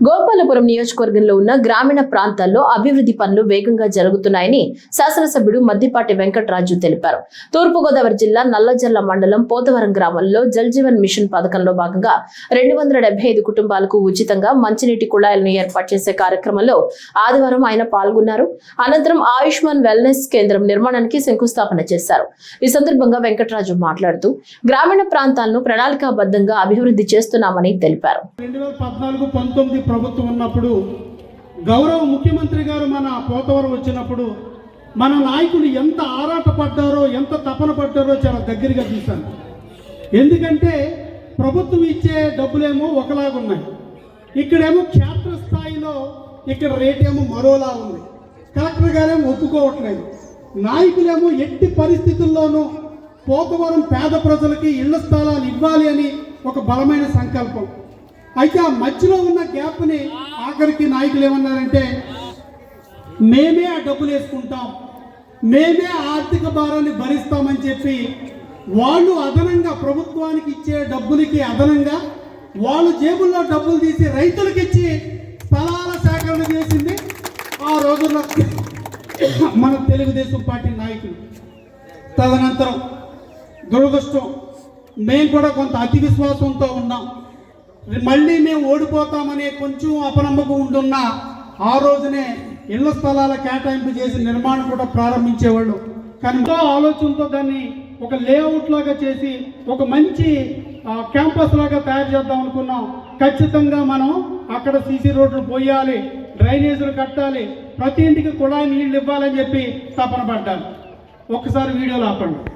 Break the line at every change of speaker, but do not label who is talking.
గోపాలపురం నియోజకవర్గంలో ఉన్న గ్రామీణ ప్రాంతాల్లో అభివృద్ధి పనులు వేగంగా జరుగుతున్నాయని శాసనసభ్యుడు మద్దిపాటి వెంకటరాజు తెలిపారు. తూర్పుగోదావరి జిల్లా నల్లజర్ల మండలం పోతవరం గ్రామంలో జల్ జీవన్ మిషన్ పథకంలో భాగంగా 275 కుటుంబాలకు ఉచితంగా మంచినీటి కుళాయిలను ఏర్పాటు చేసే కార్యక్రమంలో ఆదివారం ఆయన పాల్గొన్నారు. అనంతరం ఆయుష్మాన్ వెల్నెస్ కేంద్రం నిర్మాణానికి శంకుస్థాపన చేశారు. ఈ సందర్భంగా వెంకటరాజు మాట్లాడుతూ గ్రామీణ ప్రాంతాలను ప్రణాళికాబద్ధంగా అభివృద్ధి చేస్తున్నామని తెలిపారు.
2014-19 ప్రభుత్వం ఉన్నప్పుడు గౌరవ ముఖ్యమంత్రి గారు మన పోతవరం వచ్చినప్పుడు మన నాయకులు ఎంత ఆరాటపడ్డారో ఎంత తపన పడ్డారో చాలా దగ్గరగా చూశాను. ఎందుకంటే ప్రభుత్వం ఇచ్చే డబ్బులేమో ఒకలాగున్నాయి, ఇక్కడేమో క్షేత్రస్థాయిలో ఇక్కడ రేటేమో మరోలా ఉంది. కలెక్టర్ గారేమో ఒప్పుకోవట్లేదు, నాయకులేమో ఎట్టి పరిస్థితుల్లోనూ పోతవరం పేద ప్రజలకి ఇళ్ల స్థలాలు ఇవ్వాలి అని ఒక బలమైన సంకల్పం. అయితే ఆ మధ్యలో ఉన్న గ్యాప్ని ఆఖరికి నాయకులు ఏమన్నారంటే మేమే ఆ డబ్బులు వేసుకుంటాం, మేమే ఆర్థిక భారాన్ని భరిస్తామని చెప్పి వాళ్ళు అదనంగా ప్రభుత్వానికి ఇచ్చే డబ్బులకి అదనంగా వాళ్ళు జేబుల్లో డబ్బులు తీసి రైతులకు ఇచ్చి స్థలాల సేకరణ చేసింది ఆ రోజుల్లో మన తెలుగుదేశం పార్టీ నాయకులు. తదనంతరం దురదృష్టం, మేము కూడా కొంత అతి విశ్వాసంతో ఉన్నాం, మళ్ళీ మేము ఓడిపోతామనే కొంచెం అపనమ్మకం ఉంటున్న ఆ రోజునే ఇళ్ల స్థలాల కేటాయింపు చేసి నిర్మాణం కూడా ప్రారంభించేవాళ్ళు. కానీ ఎంతో ఆలోచనతో దాన్ని ఒక లేఅవుట్ లాగా చేసి ఒక మంచి క్యాంపస్ లాగా తయారు చేద్దాం అనుకున్నాం. ఖచ్చితంగా మనం అక్కడ సీసీ రోడ్లు పోయాలి, డ్రైనేజీలు కట్టాలి, ప్రతి ఇంటికి కుళాయి నీళ్ళు ఇవ్వాలని చెప్పి తపన పడ్డాను. ఒక్కసారి వీడియోలు ఆపండి.